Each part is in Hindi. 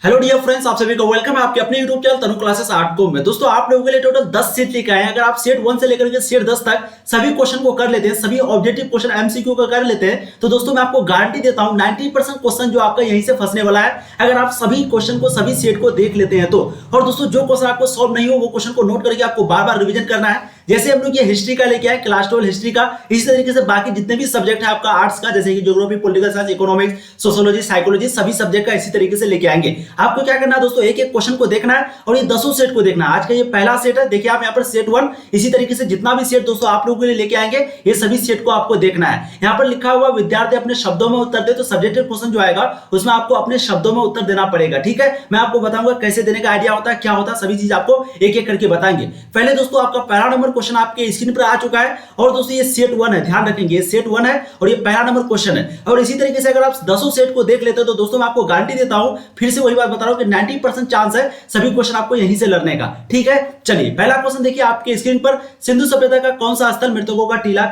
हेलो डियर फ्रेंड्स, आप सभी को वेलकम है आपके अपने यूट्यूब चैनल तनु क्लासेस 8 को में। दोस्तों आप लोगों के लिए टोटल 10 सेट लेके आए हैं। अगर आप सेट 1 से लेकर के सेट 10 तक सभी क्वेश्चन को कर लेते हैं, सभी ऑब्जेक्टिव क्वेश्चन एमसीक्यू को कर लेते हैं, तो दोस्तों मैं आपको गारंटी देता हूं 90% क्वेश्चन जो आपका यहीं से फंसने वाला है, अगर आप सभी क्वेश्चन को सभी सेट को देख लेते हैं तो। और दोस्तों जो क्वेश्चन आपको सॉल्व नहीं हो वो क्वेश्चन को नोट करके आपको बार बार रिविजन करना है। जैसे हम लोग ये हिस्ट्री का लेके आए, क्लास 12 हिस्ट्री का, इसी तरीके से बाकी जितने भी सब्जेक्ट है आपका आर्ट्स का, जैसे कि geography, political science, economics, sociology, psychology, सभी सब्जेक्ट का इसी तरीके से लेके आएंगे। आपको क्या करना है दोस्तों, एक एक क्वेश्चन को देखना है और ये 10 सेट को देखना है। आज का ये पहला सेट है, देखिए आप यहाँ पर सेट 1, इसी तरीके से जितना भी सेट दोस्तों आप लोगों के लिए लेके आएंगे, ये सभी सेट को आपको देखना है। यहाँ पर लिखा हुआ विद्यार्थी अपने शब्दों में उत्तर दे, तो सब्जेक्टिव क्वेश्चन जो आएगा उसमें आपको अपने शब्दों में उत्तर देना पड़ेगा। ठीक है, मैं आपको बताऊंगा कैसे देने का आइडिया होता है, क्या होता है, सभी चीज आपको एक एक करके बताएंगे। पहले दोस्तों आपका पहला नंबर क्वेश्चन आपके स्क्रीन पर आ चुका है और दोस्तों ये सेट 1 है, ध्यान रखेंगे ये सेट 1 है और ये पहला नंबर क्वेश्चन है। और इसी तरीके से अगर आप 10 सेट को देख लेते हो तो दोस्तों मैं आपको गारंटी देता हूं, फिर से वही बात बता रहा हूं कि 90% चांस है सभी क्वेश्चन आपको यहीं से लड़ने का। ठीक है, चलिए पहला क्वेश्चन देखिए आपके स्क्रीन पर। सिंधु सभ्यता का कौन सा स्थल मृतकों का टीला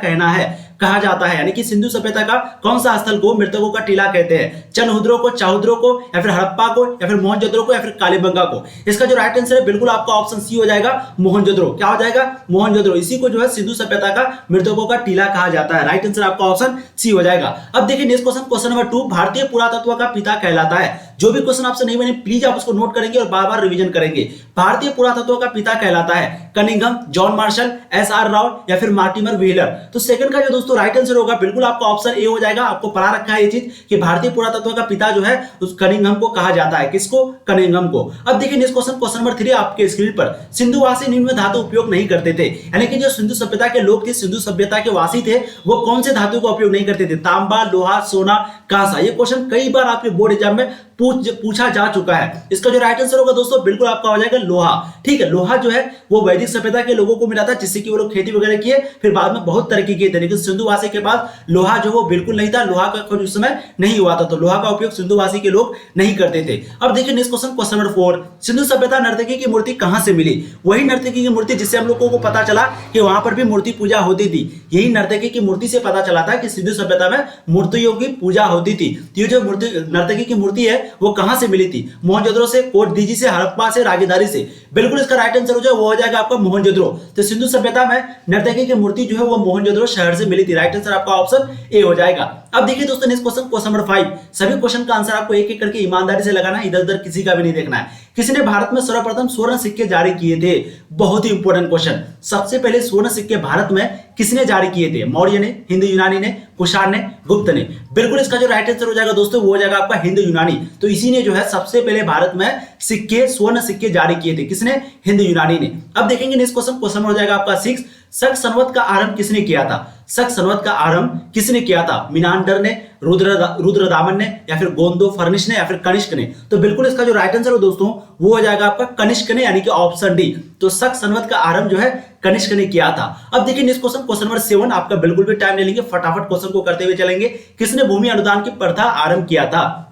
कहा जाता है, यानी कि सिंधु सभ्यता का कौन सा स्थल को मृतकों का टीला कहते हैं? चनहुद्रो को, चाहुद्रो को, या फिर हड़प्पा को, या फिर मोहनजोदड़ो को, या फिर कालीबंगा को? इसका जो राइट आंसर है बिल्कुल आपका ऑप्शन सी हो जाएगा, मोहनजोदड़ो। क्या हो जाएगा? मोहनजोदड़ो। इसी को जो है सिंधु सभ्यता का मृतकों का टीला कहा जाता है। राइट आंसर आपका ऑप्शन सी हो जाएगा। अब देखिए नेक्स्ट क्वेश्चन, क्वेश्चन नंबर 2, भारतीय पुरातत्व का पिता कहलाता है। जो भी क्वेश्चन आपसे नहीं बने प्लीज आप उसको नोट करेंगे और बार बार रिवीजन करेंगे। भारतीय पुरातत्व का पिता कहलाता है Cunningham, John Marshall, SR. Rao, या फिर मार्टिमर व्हीलर? तो सेकंड का जो दोस्तों राइट आंसर होगा बिल्कुल आपका ऑप्शन ए हो जाएगा। आपको पढ़ा रखा है ये चीज कि भारतीय पुरातत्व का पिता जो है उस कनिंघम को कहा जाता है। किसको? कनिंघम को। अब देखिए नेक्स्ट क्वेश्चन, क्वेश्चन नंबर 3 आपके स्क्रीन पर। सिंधुवासी निम्न धातु उपयोग नहीं करते थे, यानी कि जो सिंधु सभ्यता के लोग थे, सिंधु सभ्यता के वासी थे, वो कौन से धातु का उपयोग नहीं करते थे? तांबा, लोहा, सोना, कांसा। ये क्वेश्चन कई बार आपके बोर्ड एग्जाम में पूछा जा चुका है। इसका जो राइट आंसर होगा दोस्तों बिल्कुल आपका हो जाएगा लोहा। ठीक है, लोहा जो है वो वैदिक सभ्यता के लोगों को मिला था, जिससे कि वो लोग खेती वगैरह किए, फिर बाद में बहुत तरक्की किए थे। लेकिन सिंधुवासी के पास लोहा जो वो बिल्कुल नहीं था, लोहा का खोज उस समय नहीं हुआ था, तो लोहा का उपयोग सिंधुवासी के लोग नहीं करते थे। अब देखिए next question, question number 4, Sindhu सभ्यता नर्तकी की मूर्ति कहां से मिली? वही नर्तकी की मूर्ति जिससे हम लोगों को पता चला कि वहां पर भी मूर्ति पूजा होती थी। यही नर्तकी की मूर्ति से पता चला था कि सिंधु सभ्यता में मूर्तियों की पूजा होती थी। तो ये जो नर्तकी की मूर्ति है वो कहां से मिली थी? मोहनजोदड़ो से, कोटदीजी से, हड़प्पा से, राजधानी से? बिल्कुल इसका राइट आंसर वो हो जाएगा आपका मोहनजोदड़ो। तो सिंधु सभ्यता में नर्तकी की मूर्ति जो है वो मोहनजोदड़ो शहर से मिली थी। राइट आंसर आपका ऑप्शन ए हो जाएगा। अब देखिए दोस्तों नेक्स्ट क्वेश्चन, क्वेश्चन नंबर 5। सभी क्वेश्चन का आंसर आपको एक एक करके ईमानदारी से लगाना है, इधर उधर किसी का भी नहीं देखना है। किसने भारत में सर्वप्रथम स्वर्ण सिक्के जारी किए थे? बहुत ही इंपॉर्टेंट क्वेश्चन। सबसे पहले स्वर्ण सिक्के भारत में किसने जारी किए थे? मौर्य ने, हिंदू यूनानी ने, कुषाण ने, गुप्त ने? बिल्कुल इसका जो राइट आंसर हो जाएगा दोस्तों वो हो जाएगा आपका हिंदू यूनानी। तो इसी ने जो है सबसे पहले भारत में सिक्के, स्वर्ण सिक्के जारी किए थे। किसने? हिंदू यूनानी ने। अब देखेंगे नेक्स्ट क्वेश्चन, क्वेश्चन हो जाएगा आपका 6, शक संवत का आरंभ किसने किया था? शक संवत का आरंभ किसने किया था? मिनांडर ने, रुद्रदामन ने, या फिर गोंदो फर्निश ने, या फिर कनिष्क ने? तो बिल्कुल इसका जो राइट आंसर हो दोस्तों वो हो जाएगा आपका कनिष्क ने, यानी कि ऑप्शन डी। तो शक संवत का आरंभ जो है कनिष्क ने किया था। अब देखिए नेक्स्ट क्वेश्चन, क्वेश्चन नंबर 7, आपका बिल्कुल भी टाइम नहीं लेंगे, फटाफट क्वेश्चन को करते हुए चलेंगे। किसने भूमि अनुदान की प्रथा आरंभ किया था?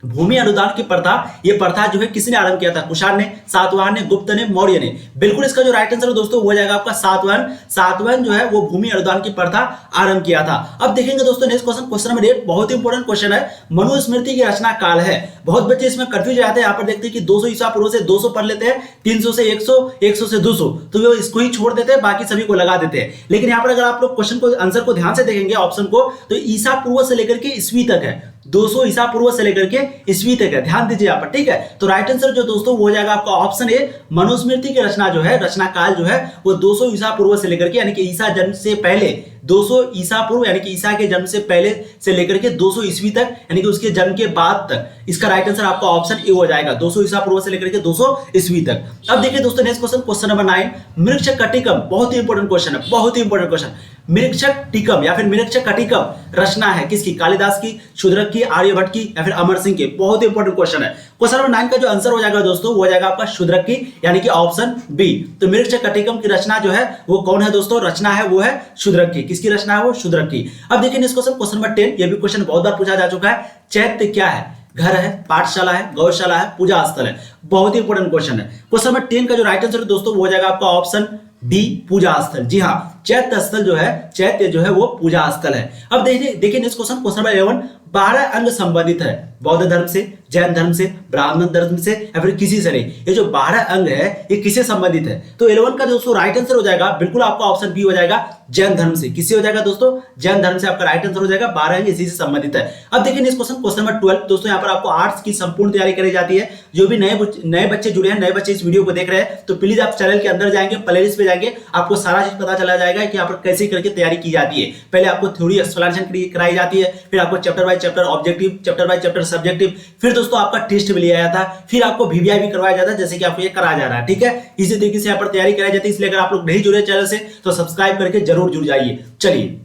भूमि अनुदान की प्रथा, ये प्रथा जो है किसने आरंभ किया था? कुषाण ने, सातवाहन ने, गुप्त ने, मौर्य ने? बिल्कुल इसका जो राइट आंसर है दोस्तों वो हो जाएगा आपका सातवाहन। सातवाहन जो है वो भूमि अनुदान की प्रथा आरंभ किया था। अब देखेंगे दोस्तों नेक्स्ट क्वेश्चन, क्वेश्चन नंबर 8, बहुत ही इंपॉर्टेंट क्वेश्चन है। मनुस्मृति की रचना काल है। बहुत बच्चे इसमें कंफ्यूज जाते हैं। यहाँ पर देखते हैं कि 200 ईसा पूर्व से 200 पढ़ लेते हैं, 300 से 100, 100 से 200, तो वो इसको ही छोड़ देते हैं, बाकी सभी को लगा देते हैं। लेकिन यहाँ पर अगर आप लोग क्वेश्चन को, आंसर को ध्यान से देखेंगे ऑप्शन को, तो ईसा पूर्व से लेकर के ईस्वी तक है। 200 ईसा पूर्व से लेकर के ईस्वी तक है, ध्यान दीजिए यहाँ पर। ठीक है, तो राइट आंसर जो दोस्तों वो हो जाएगा आपका ऑप्शन ए। मनुस्मृति की रचना जो है, रचना काल जो है वो 200 ईसा पूर्व से लेकर के, यानी कि ईसा जन्म से पहले 200 ईसा पूर्व, यानी कि ईसा के जन्म से पहले से लेकर के 200 ईस्वी तक, यानी कि उसके जन्म के बाद तक। इसका राइट आंसर आपका ऑप्शन ए हो जाएगा, 200 ईसा पूर्व से लेकर के 200 ईस्वी तक। अब देखिए दोस्तों नेक्स्ट क्वेश्चन, क्वेश्चन नंबर 9, मृक्षकटिकम। बहुत ही इंपॉर्टेंट क्वेश्चन है, बहुत ही इंपॉर्टेंट क्वेश्चन। मृक्षकटिकम या फिर मृक्षकटिकम रचना है किसकी? कालिदास की, शूद्रक की, आर्यभट्ट की, या फिर अमर सिंह की? बहुत ही इंपॉर्टेंट क्वेश्चन है। क्वेश्चन नंबर 9 का जो आंसर हो जाएगा दोस्तों वो हो जाएगा आपका शूद्रक की, यानी कि ऑप्शन बी। तो मृक्षकटिकम की रचना जो है वो कौन है दोस्तों? रचना है वो है शूद्रक की। किसकी रचना है? वो शूद्रक की। अब देखिए नेक्स्ट क्वेश्चन, क्वेश्चन नंबर 10, ये भी क्वेश्चन बहुत बार पूछा जा चुका है। चैत्य क्या है? घर है, पाठशाला है, गौशाला है, पूजा स्थल है? बहुत ही इंपॉर्टेंट क्वेश्चन है। क्वेश्चन नंबर 10 का जो राइट आंसर है दोस्तों वो हो जाएगा आपका ऑप्शन डी, पूजा स्थल। जी हाँ, चैत्य स्थल जो है, चैत्य जो है वो पूजा स्थल है। अब देखिए नेक्स्ट क्वेश्चन नंबर 11, 12 अंग संबंधित है बौद्ध धर्म से, जैन धर्म से, ब्राह्मण धर्म से या फिर किसी से नहीं। ये जो 12 अंग है ये किससे संबंधित है? तो 11 का दोस्तों राइट आंसर हो जाएगा बिल्कुल आपका ऑप्शन बी हो जाएगा, जैन धर्म से। किससे हो जाएगा दोस्तों? जैन धर्म से आपका राइट आंसर हो जाएगा। 12 अंग इसी से संबंधित है। अब देखिए नेक्स्ट क्वेश्चन नंबर 12 दोस्तों, यहाँ पर आपको आर्ट्स की संपूर्ण तैयारी कराई जाती है। जो भी नए बच्चे जुड़े हैं, नए बच्चे इस वीडियो को देख रहे हैं, तो प्लीज आप चैनल के अंदर जाएंगे, प्लेलिस्ट पे जाएंगे, आपको सारा चीज पता चला जाएगा कि यहाँ पर कैसे करके तैयारी की जाती है। पहले आपको थ्योरी एक्सप्लेनेशन कराई जाती है, फिर आपको chapter by chapter objective, chapter by chapter subjective, फिर दोस्तों आपका टेस्ट भी लिया जाता है, फिर आपको वीवीआई भी करवाया जाता है, जैसे कि आपको ये कराया जा रहा है। ठीक है, इसी तरीके से यहाँ पर तैयारी कराई जाती है। इसलिए अगर आप लोग नहीं जुड़े चैनल से तो सब्सक्राइब करके जरूर जुड़ जाइए। चलिए,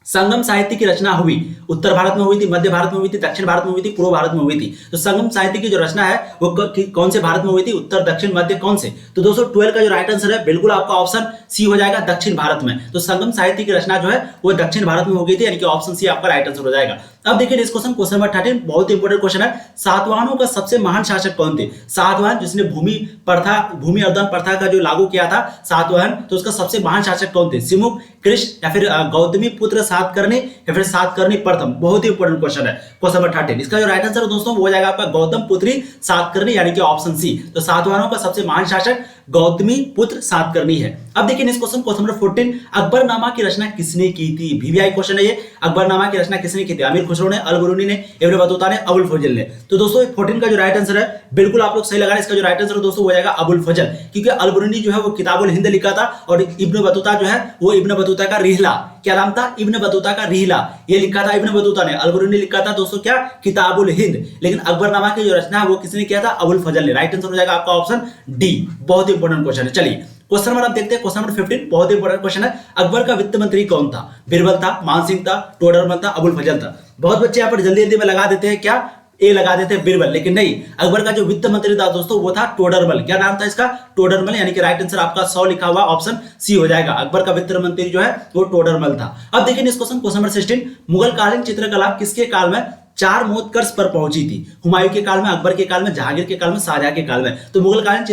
संगम साहित्य की रचना हुई उत्तर भारत में हुई थी, मध्य भारत में हुई थी, दक्षिण भारत में हुई थी, पूर्व भारत में हुई थी। तो संगम साहित्य की जो रचना है वो कौन से भारत में हुई थी? उत्तर, दक्षिण, मध्य, कौन से? तो दोस्तों 12 का जो राइट आंसर है बिल्कुल आपका ऑप्शन सी हो जाएगा, दक्षिण भारत में। तो संगम साहित्य की रचना जो है वो दक्षिण भारत में हो गई थी, यानी कि ऑप्शन सी आपका राइट आंसर हो जाएगा। अब देखिए इस क्वेश्चन नंबर 13 बहुत इंपॉर्टेंट क्वेश्चन है। सातवाहनों का सबसे महान शासक कौन थे? सातवाहन जिसने भूमि अर्धन प्रथा का जो लागू किया था सातवाहन, तो उसका सबसे महान शासक कौन थे? सिमुक, कृष्ण या फिर गौतमी पुत्र सातकर्णी या फिर सातकर्णी प्रथम? बहुत ही इंपॉर्टेंट क्वेश्चन है क्वेश्चन नंबर 13। इसका जो राइट आंसर है दोस्तों वो हो जाएगा आपका गौतम पुत्री सातकर्णी, यानी कि ऑप्शन सी। तो सातवाहनों का सबसे महान शासक गौतमी पुत्र सातकर्णी है। अब देखिए नेक्स्ट क्वेश्चन नंबर 14, अकबरनामा की रचना किसने की थी? वीवीआई क्वेश्चन है ये। अकबरनामा की रचना किसने की थी? अमीर खुसरो ने, अल-बरूनी ने, इब्न बतूता ने, अबुल फजल ने। तो दोस्तों 14 का जो राइट आंसर है बिल्कुल आप लोग सही लगा रहे हैं। इसका जो राइट आंसर दोस्तों हो जाएगा अबुल फजल, क्योंकि अल-बरूनी जो है वो किताबुल हिंद लिखा था और इब्न बतूता जो है वो इब्न बतूता का रिहला, क्या नाम था? इब्न बतूता का रिहला, ये लिखा था इब्न बतूता ने। अल-बरूनी लिखा था दोस्तों क्या? किताबुल हिंद। लेकिन अकबरनामा की जो रचना है वो किसने किया था? अबुल फजल ने। राइट आंसर हो जाएगा आपका ऑप्शन डी। बहुत इंपॉर्टेंट क्वेश्चन है। चलिए क्वेश्चन नंबर आप देखते हैं, क्वेश्चन नंबर 15 बहुत इंपॉर्टेंट क्वेश्चन है। अकबर का वित्त मंत्री कौन था? बिरबल था, मान सिंह था, टोडरमल था, अबुल फजल था? बहुत बच्चे यहाँ पर जल्दी जल्दी में लगा देते हैं क्या? ए लगा देते हैं बिरबल, लेकिन नहीं, अकबर का जो वित्त मंत्री था दोस्तों वो था टोडरमल। क्या नाम था इसका? टोडरमल, यानी कि राइट आंसर आपका 100 लिखा हुआ ऑप्शन सी हो जाएगा। अकबर का वित्त मंत्री जो है वो टोडरमल था। अब देखिए इस क्वेश्चन नंबर 16, मुगल कालीन चित्रकला किसके काल में 4 मोत्कर्ष पर पहुंची थी? हुमायूं के काल में, अकबर के काल में, जहांगीर के काल में, शाहजहां के काल में? तो मुगल कालीन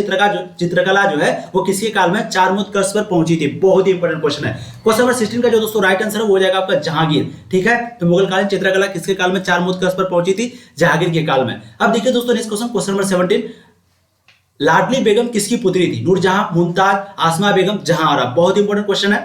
चित्रकला जो है वो किसके काल में 4 मोत्कर्ष पर पहुंची थी? बहुत ही इंपॉर्टेंट क्वेश्चन है। क्वेश्चन नंबर 16 का जो दोस्तों राइट आंसर है वो हो जाएगा आपका जहांगीर। ठीक है, तो मुगल कालीन चित्रकला किसके काल में 4 मोत्कर्ष पर पहुंची थी? जहांगीर के काल में। अब देखिए दोस्तों नेक्स्ट क्वेश्चन नंबर 17, लाडली बेगम किसकी पुत्री थी? नूरजहां, मुमताज, आसमा बेगम, जहांआरा? बहुत इंपॉर्टेंट क्वेश्चन है।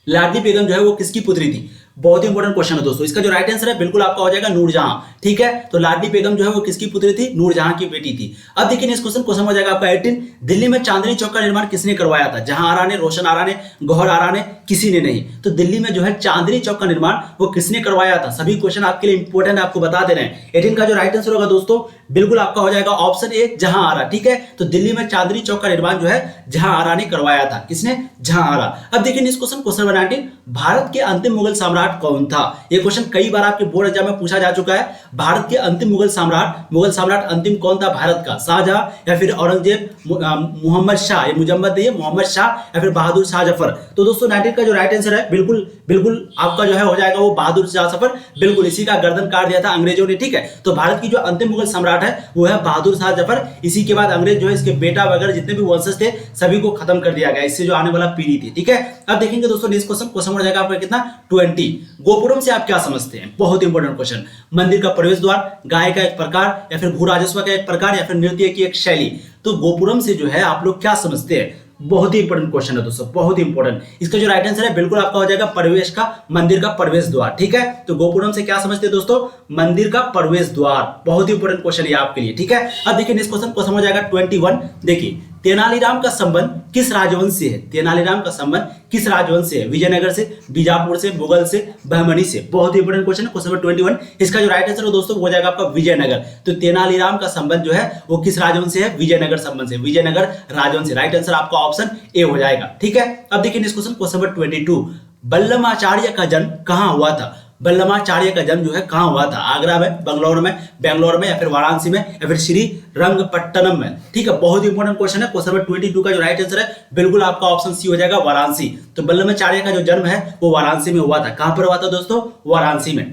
लाडली बेगम जो है वो किसकी पुत्री थी? बहुत ही इंपॉर्टेंट क्वेश्चन है दोस्तों। इसका जो राइट आंसर है बिल्कुल आपका हो जाएगा नूरजहां। ठीक है, तो लाडली बेगम जो है वो किसकी पुत्री थी? नूरजहां की बेटी थी। अब देखिए इस क्वेश्चन हो जाएगा आपका 18, दिल्ली में चांदनी चौक का निर्माण किसने करवाया था? जहां आरा ने, रोशन आरा ने, गौहर आरा ने, किसी ने नहीं? तो दिल्ली में जो है चांदनी चौक का निर्माण वो किसने करवाया था? सभी क्वेश्चन आपके लिए इंपॉर्टेंट आपको बता दे रहे हैं। 18 का जो राइट आंसर होगा दोस्तों बिल्कुल आपका हो जाएगा ऑप्शन ए, जहां आरा। ठीक है, तो दिल्ली में चांदनी चौक का निर्माण जो है जहां आरा ने करवाया था। किसने? जहां आरा। अब देखिए इस क्वेश्चन नंबर 19, भारत के अंतिम मुगल सम्राट कौन था? ये क्वेश्चन कई बार आपके बोर्ड एग्जाम में पूछा जा चुका है। भारत के अंतिम मुगल सम्राट अंतिम कौन था भारत का? शाहजहां या फिर औरंगजेब, मोहम्मद शाह, ये मुजम्मद नहीं है, मोहम्मद शाह या फिर बहादुर शाह जफर? तो दोस्तों 19 का जो राइट आंसर है बिल्कुल आपका जो है हो जाएगा वो बहादुर शाह जफर। बिल्कुल इसी का गर्दन काट दिया था अंग्रेजों ने। ठीक है, तो भारत की जो अंतिम मुगल सम्राट है वो है बहादुर शाह जफर। इसी के बाद अंग्रेज जो है इसके बेटा वगैरह जितने भी वंशज थे सभी को खत्म कर दिया गया, इससे जो आने वाला पीढ़ी थी। ठीक है, अब देखेंगे दोस्तों नेक्स्ट क्वेश्चन हो जाएगा आपका कितना? 20, गोपुरम से आप क्या समझते हैं? बहुत इंपॉर्टेंट क्वेश्चन। मंदिर का प्रवेश द्वार, गाय का एक प्रकार या फिर भू राजस्व का एक प्रकार या फिर नृत्य की एक शैली? तो गोपुरम से जो है आप लोग क्या समझते हैं? बहुत ही इंपॉर्टेंट क्वेश्चन है दोस्तों, बहुत ही इंपॉर्टेंट। इसका जो राइट आंसर है बिल्कुल आपका हो जाएगा प्रवेश का, मंदिर का प्रवेश द्वार। ठीक है, तो गोपुरम से क्या समझते हैं दोस्तों? मंदिर का प्रवेश द्वार। बहुत ही इंपॉर्टेंट क्वेश्चन है आपके लिए। ठीक है, अब देखिए नेक्स्ट क्वेश्चन हो जाएगा 21। देखिए तेनालीराम का संबंध किस राजवंश से है? तेनालीराम का संबंध किस राजवंश से है? विजयनगर से, बीजापुर से, मुगल से, बहमनी से? बहुत ही इंपॉर्टेंट क्वेश्चन है क्वेश्चन नंबर 21। इसका जो राइट आंसर है दोस्तों हो जाएगा आपका विजयनगर। तो तेनालीराम का संबंध जो है वो किस राजवंश से है? विजयनगर संबंध से, विजयनगर राजवंश से। राइट आंसर आपका ऑप्शन ए हो जाएगा। ठीक है, अब देखिए नेक्स्ट क्वेश्चन नंबर 22, बल्लमाचार्य का जन्म कहां हुआ था? बल्लमाचार्य का जन्म जो है कहां हुआ था? आगरा में, बेंगलोर में या फिर वाराणसी में या फिर श्री रंगपट्टनम में? ठीक है, बहुत इंपॉर्टेंट क्वेश्चन है क्वेश्चन नंबर 22 का जो राइट आंसर है बिल्कुल आपका ऑप्शन सी हो जाएगा वाराणसी। तो बल्लमाचार्य का जो जन्म है वो वाराणसी में हुआ था। कहां पर हुआ था दोस्तों? वाराणसी में।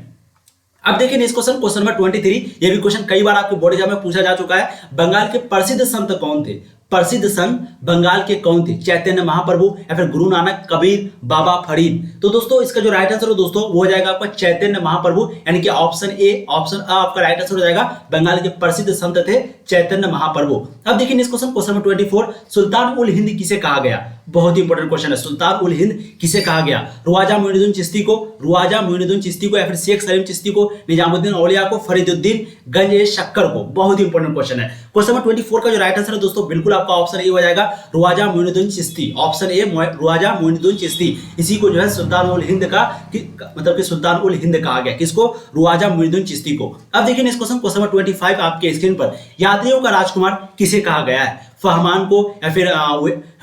अब देखिए नेक्स्ट क्वेश्चन नंबर 23, ये भी क्वेश्चन कई बार आपके बोर्ड एग्जाम में पूछा जा चुका है। बंगाल के प्रसिद्ध संत कौन थे? प्रसिद्ध संत बंगाल के कौन थे? चैतन्य महाप्रभु या फिर गुरु नानक, कबीर, बाबा फरीद। तो दोस्तों इसका जो राइट आंसर हो दोस्तों वो हो जाएगा आपका चैतन्य महाप्रभु, यानी कि ऑप्शन ए, ऑप्शन अ आपका राइट आंसर हो जाएगा। बंगाल के प्रसिद्ध संत थे चैतन्य महाप्रभु। अब देखिए नेक्स्ट क्वेश्चन, क्वेश्चन नंबर 24, सुल्तान उल हिंद किसे कहा गया? बहुत ही इंपॉर्टेंट क्वेश्चन है। सुल्तान उल हिंद किसे कहा गया? रुआजा मोइनुद्दीन चिश्ती को, रुआजा मोइनुद्दीन चिश्ती को, या फिर शेख सलीम चिश्ती को, निजामुद्दीन औलिया को, फरीदुद्दीन गंज शक्कर को। बहुत ही इंपॉर्टेंट क्वेश्चन है। क्वेश्चन नंबर 24 का जो राइट आंसर है दोस्तों बिल्कुल आपका ऑप्शन ए हो जाएगा, रुआजा मोइनुद्दीन चिश्ती। ऑप्शन ए रुआजा मोइनुद्दीन चिश्ती, इसी को जो है सुल्तान उल हिंद का मतलब कि सुल्तान उल हिंद कहा गया। किसको? रुआजा मोइनुद्दीन चिश्ती को। अब देखिए नेक्स्ट क्वेश्चन, क्वेश्चन नंबर 25 आपके स्क्रीन पर, यात्रियों का राजकुमार किसे कहा गया है? फहमान को, या फिर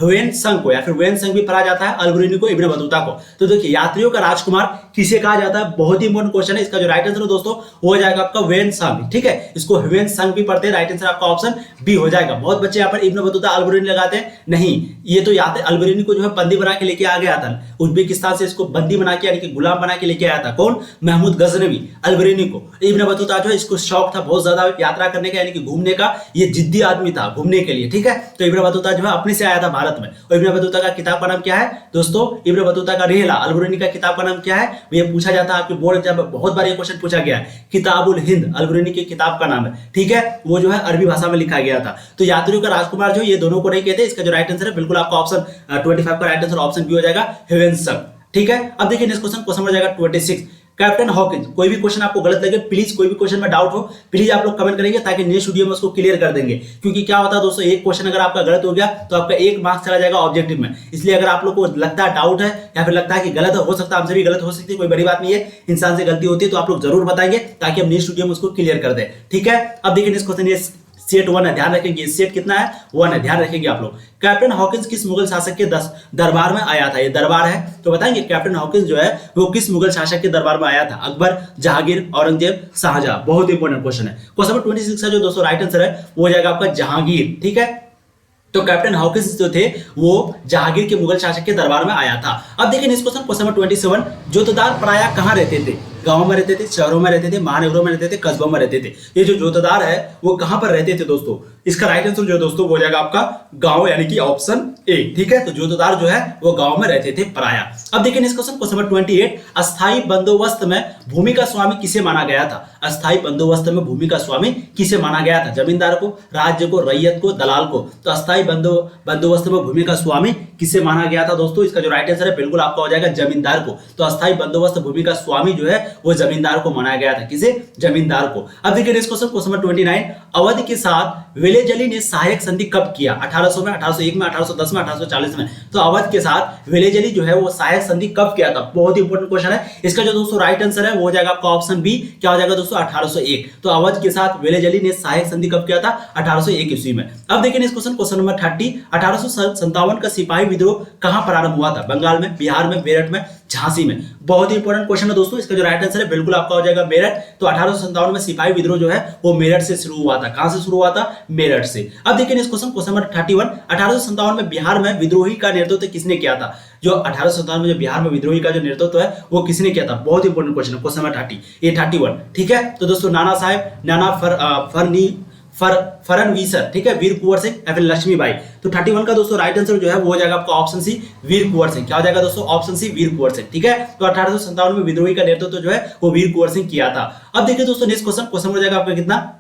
हुएन संग को, या फिर हुएन संग भी पढ़ा जाता है, अलबरूनी को, इब्न बतूता को। तो देखिए यात्रियों का राजकुमार किसे कहा जाता है? बहुत ही इंपॉर्टेंट क्वेश्चन है। इसका जो राइट आंसर है दोस्तों वो हो जाएगा आपका हुएन संग। ठीक है, इसको हुएन संग भी पढ़ते हैं। राइट आंसर आपका ऑप्शन बी हो जाएगा। बहुत बच्चे यहाँ पर इब्न बतूता अलबरूनी लगाते हैं, नहीं, ये तो याद है अलबरूनी को जो है बंदी बना के लेके आ गया था उज्बेकिस्तान से, इसको बंदी बना के यानी कि गुलाम बना के लेके आया था। कौन? महमूद गजनवी अलबरूनी को। इब्न बतूता जो है इसको शौक था बहुत ज्यादा यात्रा करने का, यानी कि घूमने का, ये जिद्दी आदमी था घूमने के लिए। ठीक है, तो इब्न बतूता जो है अपने से आया था भारत में। और इब्न बतूता का किताब का नाम क्या है दोस्तों? इब्न बतूता का रिहला। अलबरूनी का किताब का नाम क्या है? ये पूछा जाता है आपके बोर्ड एग्जाम में, बहुत बार ये क्वेश्चन पूछा गया है। किताबुल हिंद अलबरूनी की किताब का नाम है। ठीक है, वो जो है अरबी भाषा में लिखा गया था। तो यात्रियों का राजकुमार जो ये दोनों को नहीं कहते। इसका जो राइट आंसर है बिल्कुल आपका ऑप्शन 25 का राइट आंसर ऑप्शन बी हो जाएगा, हुएन संग। ठीक है, अब देखिए नेक्स्ट क्वेश्चन, क्वेश्चन हो जाएगा 26, कैप्टन हॉकिंस। कोई भी क्वेश्चन आपको गलत लगे प्लीज, कोई भी क्वेश्चन में डाउट हो प्लीज आप लोग कमेंट करेंगे, ताकि नेक्स्ट वीडियो में उसको क्लियर कर देंगे। क्योंकि क्या होता है दोस्तों, एक क्वेश्चन अगर आपका गलत हो गया तो आपका 1 मार्क्स चला जाएगा ऑब्जेक्टिव में। इसलिए अगर आप लोग को लगता है डाउट है या फिर लगता है कि गलत हो सकता है, हमसे भी गलत हो सकती है, कोई बड़ी बात नहीं है, इंसान से गलती होती है, तो आप लोग जरूर बताएंगे ताकि हम नेक्स्ट वीडियो में उसको क्लियर कर दें। ठीक है, अब देखिए नेक्स्ट क्वेश्चन, ये सेट 1 है, ध्यान रखेंगे। सेट कितना है? 1 है, ध्यान रखेंगे आप लोग। कैप्टन हॉकिंस किस मुगल शासक के दरबार में आया था? ये दरबार है तो बताएंगे कैप्टन हॉकिंस जो है वो किस मुगल शासक के दरबार में आया था? अकबर, जहांगीर, औरंगजेब, शाहजहां। बहुत इंपॉर्टेंट क्वेश्चन है। क्वेश्चन नंबर 26 का जो दोस्तों राइट आंसर है वो हो जाएगा आपका जहांगीर। ठीक है, तो कैप्टन हॉकिंस जो थे वो जहांगीर के मुगल शासक के दरबार में आया था। अब देखिए नेक्स्ट क्वेश्चन, क्वेश्चन नंबर 27, जोतदार प्रायः कहां रहते थे? गांव में रहते थे, शहरों में रहते थे, महानगरों में रहते थे, कस्बों में रहते थे। ये जो जोतदार है वो कहां पर रहते थे दोस्तों? इसका राइट आंसर जो दोस्तों वो हो जाएगा आपका गांव, यानी कि ऑप्शन ए। ठीक है, तो जोतदार जो है वो गांव में रहते थे प्रायः। अब देखिए नेक्स्ट क्वेश्चन, क्वेश्चन नंबर 28, अस्थायी बंदोबस्त में भूमि का स्वामी किसे माना गया था? अस्थायी बंदोबस्त में भूमि का स्वामी किसे माना गया था? जमींदार को, राज्य को, रैयत को, दलाल को। तो अस्थायी बंदोबस्त में भूमि का स्वामी किसे माना गया था दोस्तों? इसका जो राइट आंसर है बिल्कुल आपका हो जाएगा जमींदार को। तो अस्थायी बंदोबस्त भूमि का स्वामी जो है वो जमींदार को माना गया था। किसे? जमींदार को। अब देखिए next question, question number 29, Awadh के साथ वेलेजली ने सहायक संधि कब किया? 1800 में, 1801 में, 1810 में, 1840 में। तो अवध के साथ वेलेजली जो है वो सहायक संधि कब किया था? बहुत ही इंपॉर्टेंट क्वेश्चन है। इसका जो दोस्तों राइट आंसर है वो हो जाएगा आपका ऑप्शन बी। क्या हो जाएगा दोस्तों? 1801। तो अवध के साथ वेलेजली ने सहायक संधि कब किया था? 1801 ईस्वी में। अब देखिए नेक्स्ट क्वेश्चन, क्वेश्चन नंबर 30, 1857 का सिपाही विद्रोह कहां प्रारंभ हुआ था? बंगाल में, बिहार में, मेरठ में, झांसी में। बहुत ही इंपॉर्टेंट क्वेश्चन है दोस्तों। इसका जो राइट आंसर है बिल्कुल आपका हो जाएगा मेरठ। तो 1857 में सिपाही विद्रोह जो है वो मेरठ से शुरू हुआ था। कहां से शुरू हुआ था? मेरठ से। अब देखिए नेक्स्ट क्वेश्चन, क्वेश्चन नंबर 31, 1857 में बिहार में विद्रोही का नेतृत्व किसने किया था? जो 1857 में जो बिहार में विद्रोही का जो नेतृत्व है वो किसने किया था? बहुत इंपॉर्टेंट क्वेश्चन है, क्वेश्चन नंबर 31। ठीक है, तो दोस्तों नाना साहेब, नाना फरनवीसर, ठीक है, वीर कुंवर सिंह या फिर लक्ष्मीबाई। तो 31 का दोस्तों राइट आंसर जो है वो हो जाएगा आपका ऑप्शन सी, वीर कुंवर सिंह। क्या हो जाएगा दोस्तों? ऑप्शन सी, वीर कुंवर सिंह। ठीक है, तो 1857 में विद्रोही का नेतृत्व जो है वो वीर कुंवर सिंह किया था। अब देखिए दोस्तों नेक्स्ट क्वेश्चन, क्वेश्चन हो जाएगा आपका कितना?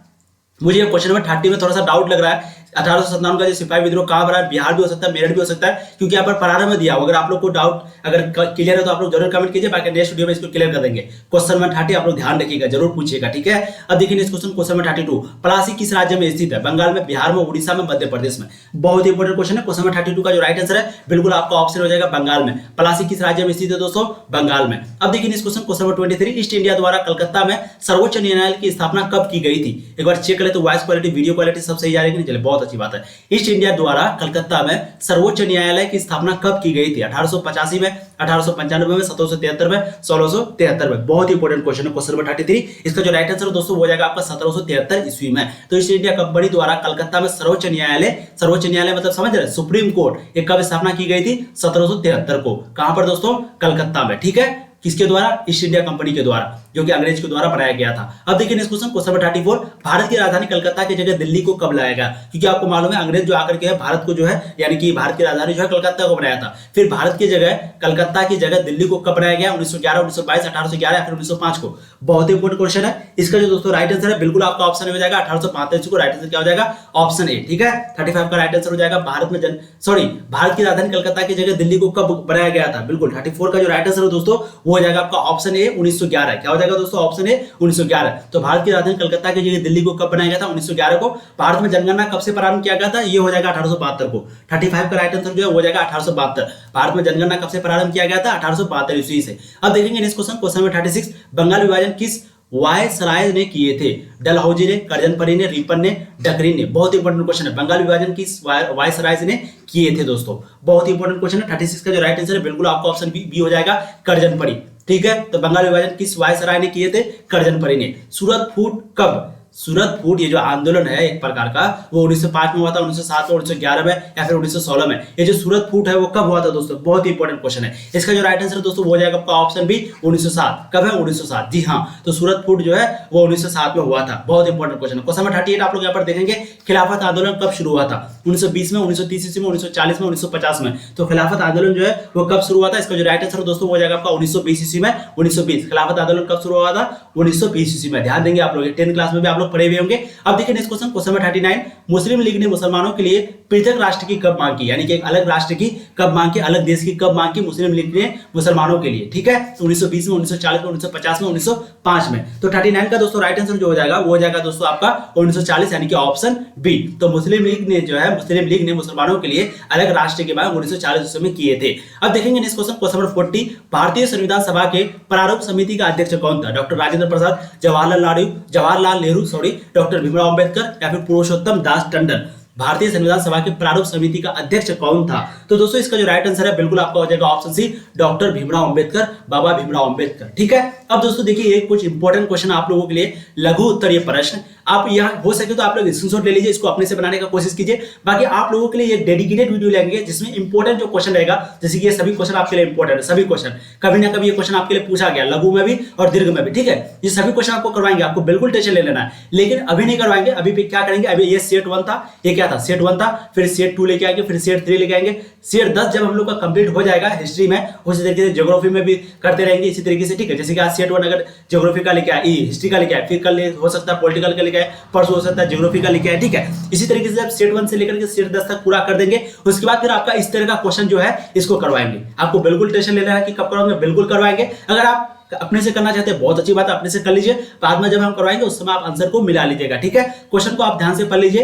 मुझे क्वेश्चन नंबर 30 में थोड़ा सा डाउट लग रहा है। 1857 का जो सिपाही विद्रोह कहां बना है? बिहार भी हो सकता है, मेरठ भी हो सकता है, क्योंकि यहाँ पर प्रारंभ में दिया। अगर आप लोग को डाउट अगर क्लियर है तो आप लोग जरूर कमेंट कीजिए, बाकी नेक्स्ट वीडियो में इसको क्लियर कर देंगे। क्वेश्चन नंबर 30 आप लोग ध्यान रखिएगा, जरूर पूछिएगा। ठीक है, अब देखिए next question, question number 32, Plassey किस राज्य में स्थित है? बंगाल में, बिहार में, उड़ीसा में, मध्य प्रदेश में। बहुत इंपॉर्टेंट क्वेश्चन है। क्वेश्चन नंबर 32 का जो राइट आंसर है बिल्कुल आपका ऑप्शन हो जाएगा बंगाल में। पलासी किस राज्य में स्थित है दोस्तों? बंगाल में। अब देखिए next question, question number 23, east India द्वारा कलकत्ता में सर्वोच्च न्यायालय की स्थापना कब की गई थी? एक बार चेक करें तो वॉइस क्वालिटी, वीडियो क्वालिटी सब सही जा रही है कि नहीं? चले, बहुत अच्छी बात है। ईस्ट इंडिया द्वारा कलकत्ता में सर्वोच्च न्यायालय की स्थापना कब की गई थी? 1885 में, 1895 में, 1773 में, 1673 में। बहुत इंपॉर्टेंट क्वेश्चन है, क्वेश्चन नंबर 33। इसका जो राइट आंसर दोस्तों हो जाएगा आपका 1773 ईस्वी में। तो ईस्ट इंडिया कंपनी द्वारा कलकत्ता में सर्वोच्च न्यायालय मतलब समझ रहे, सुप्रीम कोर्ट, एक कब स्थापना की गई थी? 1773 को। कहां पर दोस्तों? कलकत्ता में। ठीक है, किसके द्वारा? ईस्ट इंडिया कंपनी के द्वारा। जो कि अंग्रेज के द्वारा बनाया गया था। अब देखिए नेक्स्ट क्वेश्चन नंबर 34, भारत की राजधानी कलकत्ता की जगह दिल्ली को कब लाया गया? क्योंकि आपको मालूम है अंग्रेज जो आकर के है भारत को जो है यानी कि भारत की राजधानी जो है कलकत्ता को बनाया था, फिर भारत की जगह कलकत्ता की जगह दिल्ली को कब बनाया गया? 1911, 1922, 1811 या फिर 1905 को? बहुत ही इंपॉर्टेंट क्वेश्चन है। इसका जो दोस्तों राइट आंसर है बिल्कुल आपका ऑप्शन हो जाएगा 1845 को। राइट आंसर क्या हो जाएगा? Option A. ठीक है, 35 का राइट आंसर हो जाएगा। भारत की राजधानी कलकत्ता की जगह दिल्ली को कब बनाया गया था? बिल्कुल 34 का जो राइट आंसर है दोस्तों वो हो जाएगा आपका ऑप्शन ए 1911। क्या हो जाएगा दोस्तों? Option A 1911। तो भारत की राजधानी कलकत्ता की जगह दिल्ली को कब बनाया गया था? 1911 को। भारत में जनगणना कब से प्रारंभ किया गया था? ये हो जाएगा 1872 को। 35 का राइट आंसर जो है हो जाएगा 1872। भारत में जनगणना कब से प्रारंभ किया गया था? 1872 ईस्वी से। अब देखेंगे नेक्स्ट क्वेश्चन नंबर 36, बंगाल विभाजन किस वायसराय ने किए थे? डलहौजी ने, कर्जनपरी ने, रिपन ने, डकरी ने? बहुत इंपॉर्टेंट क्वेश्चन है। बंगाल विभाजन किस वायसराय ने किए थे दोस्तों? बहुत इंपॉर्टेंट क्वेश्चन है। 36 का जो राइट आंसर है बिल्कुल आपका ऑप्शन बी हो जाएगा, कर्जनपरी। ठीक है, तो बंगाल विभाजन किस वायसराय ने किए थे? कर्जनपरी ने। सूरत फूट कब? सूरत फूट ये जो आंदोलन है एक प्रकार का वो 1905 में हुआ था, 1907 में, 1911 में या फिर 1916 में? ये जो सूरत फूट है वो कब हुआ था दोस्तों? बहुत ही इंपॉर्टेंट क्वेश्चन है। इसका जो राइट आंसर है दोस्तों वो हो जाएगा आपका ऑप्शन बी 1907। कब है? 1907। जी हाँ, तो सूरत फूट जो है वो 1907 में हुआ था। बहुत इंपॉर्टेंट क्वेश्चन है। क्वेश्चन नंबर 38 आप लोग यहाँ पर देखेंगे खिलाफत आंदोलन कब शुरू हुआ था? 1920 में, 1930 ईस्वी में, 1940 में, 1950 में? तो खिलाफत आंदोलन जो है वो कब शुरू हुआ था? इसका जो राइट आंसर दोस्तों हो जाएगा आपका 1920 ईस्वी में। 1920 खिलाफत आंदोलन कब शुरू हुआ था? 1920 ईस्वी में। ध्यान देंगे आप लोग, 10th क्लास में भी आप लोग पढ़े हुए होंगे। अब देखिए नेक्स्ट क्वेश्चन नंबर 39, मुस्लिम लीग ने मुसलमानों के लिए पृथक राष्ट्र की कब मांग की? यानी कि एक अलग राष्ट्र की कब मांग की, अलग देश की कब मांग की मुस्लिम लीग ने मुसलमानों के लिए? ठीक है, 1920 में, 1940 में, 1950 में, 1905 में? तो 39 का दोस्तों राइट आंसर जो हो जाएगा वो हो जाएगा दोस्तों आपका 1940 यानी कि ऑप्शन बी। तो मुस्लिम लीग ने जो है मुस्लिम लीग ने मुसलमानों के लिए अलग राष्ट्र की मांग 1940 में किए थे। अब देखेंगे नेक्स्ट क्वेश्चन नंबर 40, भारतीय संविधान सभा के प्रारूप समिति का अध्यक्ष कौन था? डॉक्टर राजेंद्र प्रसाद, जवाहरलाल नेहरू, डॉक्टर भीमराव अंबेडकर या फिर पुरुषोत्तम दास टंडन? भारतीय संविधान सभा के प्रारूप समिति का अध्यक्ष कौन था? तो दोस्तों इसका जो राइट आंसर है बिल्कुल आपका हो जाएगा option C, doctor Bhimrao Ambedkar, Baba Bhimrao Ambedkar. ठीक है, अब दोस्तों देखिए एक कुछ इंपॉर्टेंट क्वेश्चन आप लोगों के लिए, लघु उत्तरीय प्रश्न। आप यहाँ हो सके तो आप लोग स्क्रीनशॉट ले लीजिए, इसको अपने से बनाने का कोशिश कीजिए। बाकी आप लोगों के लिए एक डेडिकेटेड वीडियो लेंगे जिसमें इंपॉर्टेंट जो क्वेश्चन रहेगा, जैसे कि ये सभी क्वेश्चन आपके लिए इंपॉर्टेंट है, सभी क्वेश्चन कभी ना कभी ये क्वेश्चन आपके लिए पूछा गया, लघु में भी और दीर्घ में भी। ठीक है, ये सभी क्वेश्चन आपको करवाएंगे, आपको बिल्कुल टेंशन ले लेना है। लेकिन अभी नहीं करवाएंगे, अभी भी क्या करेंगे, अभी ये सेट 1 था, ये क्या था? सेट 1 था, फिर सेट 2 लेके आएंगे, फिर सेट 3 लेके आएंगे। सेट 10 जब हम लोग का कंप्लीट हो जाएगा हिस्ट्री में, उसी तरीके से ज्योग्राफी में भी करते रहेंगे इसी तरीके से। ठीक है, जैसे कि आज सेट 1 अगर ज्योग्राफी का लेके आए, हिस्ट्री का लेके आए, फिर कल हो सकता है पॉलिटिकल का लेके आए, परसों हो सकता है ज्योग्राफी का लेके आए। ठीक है, इसी तरीके से जब सेट 1 से लेकर के सेट 10 तक पूरा कर देंगे, उसके बाद फिर आपका इस तरह का क्वेश्चन जो है इसको करवाएंगे। आपको बिल्कुल टेंशन लेना है कि कब करवाएंगे, बिल्कुल करवाएंगे। अगर आप अपने से करना चाहते हैं बहुत अच्छी बात है, अपने से कर लीजिए, बाद में जब हम करवाएंगे उस समय आप आंसर को मिला लीजिएगा। ठीक है, क्वेश्चन को आप ध्यान से पढ़ लीजिए।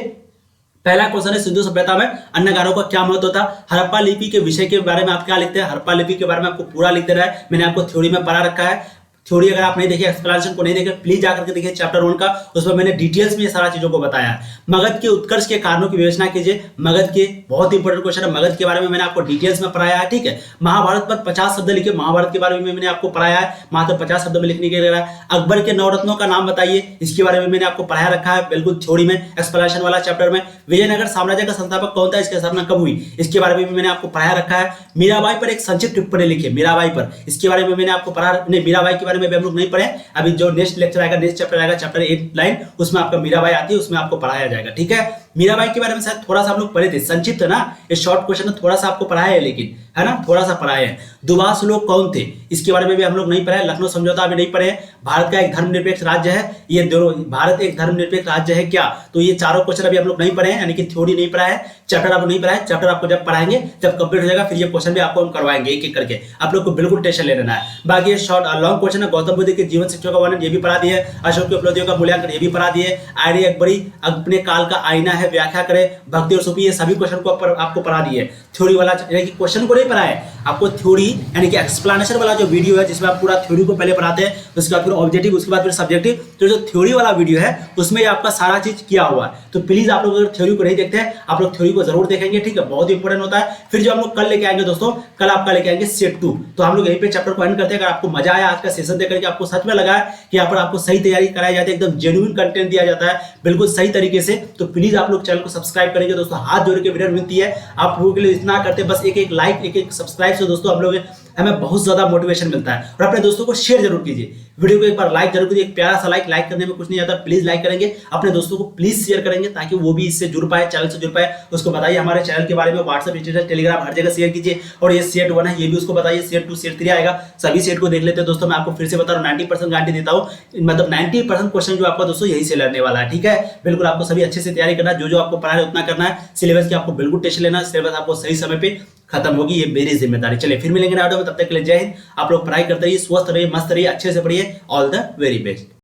पहला क्वेश्चन है, सिंधु सभ्यता में अन्नगारों का क्या महत्व था? हड़प्पा लिपि के विषय के बारे में आप क्या लिखते हैं? हड़प्पा लिपि के बारे में आपको पूरा लिख देना है। मैंने आपको थ्योरी में पढ़ा रखा है। थ्योरी अगर आप नहीं देखे, एक्सप्लेनेशन को नहीं देखे, प्लीज जाकर के देखिए चैप्टर 1 का, उसमें मैंने डिटेल्स में ये सारा चीजों को बताया है। मगध के उत्कर्ष के कारणों की विवेचना कीजिए। मगध के बहुत इंपॉर्टेंट क्वेश्चन है, मगध के बारे में मैंने आपको डिटेल्स में पढ़ाया है। ठीक है, महाभारत पर 50 शब्द लिखे, महाभारत के बारे में मैंने आपको पढ़ाया है, मात्र 50 शब्द में लिखने के लिए। अकबर के नवरत्नों का नाम बताइए, इसके बारे में मैंने आपको पढ़ाया रखा है बिल्कुल थ्योरी में, एक्सप्लेनेशन वाला चैप्टर में। विजयनगर साम्राज्य का संस्थापक कौन था? इसकी स्थापना कब हुई? इसके बारे में भी मैंने आपको पढ़ाया रखा है। मीराबाई पर एक संक्षिप्त टिप्पणी लिखिए, मीराबाई पर, इसके बारे में मैंने आपको पढ़ा नहीं, मीराबाई के बारे में भी हम लोग नहीं पढ़े। अभी जो नेक्स्ट लेक्चर आएगा, नेक्स्ट चैप्टर आएगा, चैप्टर 8 लाइन, उसमें आपका मीराबाई आती है, उसमें आपको पढ़ाया जाएगा। ठीक है, मीराबाई के बारे में शायद थोड़ा सा हम लोग पढ़े थे, संक्षिप्त है ना, ये शॉर्ट क्वेश्चन थोड़ा सा आपको पढ़ाया है, लेकिन है ना थोड़ा सा पढ़ाए हैं। दुबास लोग कौन थे? इसके बारे में भी हम लोग नहीं पढ़े। लखनऊ समझौता भी नहीं पढ़े। भारत का एक धर्मनिरपेक्ष राज्य है, ये दोनों, भारत एक धर्मनिरपेक्ष राज्य है क्या? तो ये चारों क्वेश्चन अभी हम लोग नहीं पढ़े हैं, यानी कि थ्योरी नहीं पढ़ा है, चैप्टर आपको नहीं पढ़ा है। चैप्टर आपको जब पढ़ाएंगे, जब कंप्लीट हो जाएगा, फिर ये क्वेश्चन भी आपको हम करवाएंगे एक एक करके, आप लोग को बिल्कुल टेंशन ले लेना है। बाकी ये शॉर्ट लॉन्ग क्वेश्चन है, गौतम बुद्ध के जीवन शिक्षा का वर्णन ये भी पढ़ा दिए, अशोक की उपलब्धियों का मूल्यांकन ये भी पढ़ा दिए, आर्य अकबरी अपने काल का आईना है, व्याख्या करें, भक्ति और सूफी, ये सभी क्वेश्चन को आपको पढ़ा दिए। थ्योरी वाला यानी कि क्वेश्चन को नहीं पढ़ाए आपको, थ्योरी यानी कि एक्सप्लेनेशन वाला जो वीडियो है जिसमें आप पूरा थ्योरी को पहले पढ़ाते हैं, उसके बाद फिर ऑब्जेक्टिव, उसके बाद फिर सब्जेक्टिव, तो जो थ्योरी वाला वीडियो है उसमें आपका सारा चीज किया हुआ है। तो प्लीज आप लोग अगर थ्योरी को नहीं देखते हैं, आप लोग थ्योरी को जरूर देखेंगे। ठीक है, बहुत इंपॉर्टेंट होता है। फिर जो हम लोग कल लेके आएंगे दोस्तों, कल आपका लेके आएंगे सेट 2। तो हम लोग यहीं पे चैप्टर को एंड करते हैं। अगर आपको मजा आया आज का सेशन देख करके, आपको सच में लगा है कि यहाँ पर आपको सही तैयारी कराई जाती है, एकदम जेन्युइन कंटेंट दिया जाता है बिल्कुल सही तरीके से, तो प्लीज आप लोग चैनल को सब्सक्राइब करेंगे दोस्तों, हाथ जोड़ के विनती है आप लोगों के लिए। इतना करते बस एक एक लाइक, एक एक सब्सक्राइब से दोस्तों हम लोग हमें बहुत ज्यादा मोटिवेशन मिलता है। और अपने दोस्तों को शेयर जरूर कीजिए, वीडियो को एक बार लाइक जरूर कीजिए, एक प्यारा सा लाइक करने में कुछ नहीं आता, प्लीज लाइक करेंगे, अपने दोस्तों को प्लीज शेयर करेंगे ताकि वो भी इससे जुड़ पाए, चैनल से जुड़ पाए। उसको बताइए हमारे चैनल के बारे में, व्हाट्सएप, इंस्टाग्राम, टेलीग्राम हर जगह शेयर कीजिए। और ये सेट 1 है ये भी उसको बताइए, सेट 2 सेट 3 आएगा, सभी सेट को देख लेते हैं दोस्तों। मैं आपको फिर से बता रहा हूँ 90% गारंटी देता हूँ, मतलब 90% क्वेश्चन जो आपका दोस्तों यही से लड़ने वाला है, ठीक है। बिल्कुल आपको सभी अच्छे से तैयारी करना है, जो आपको पढ़ा है उतना करना है, सिलेबस की आपको बिल्कुल टेस्ट लेना है, सिलेबस आपको सही समय पे खत्म होगी, ये मेरी जिम्मेदारी। चलिए फिर मिलेंगे ना वीडियो में, तब तक के लिए जय हिंद। आप लोग पढ़ाई करते रहिए, स्वस्थ रहिए, मस्त रहिए, अच्छे से पढ़िए। All the very best.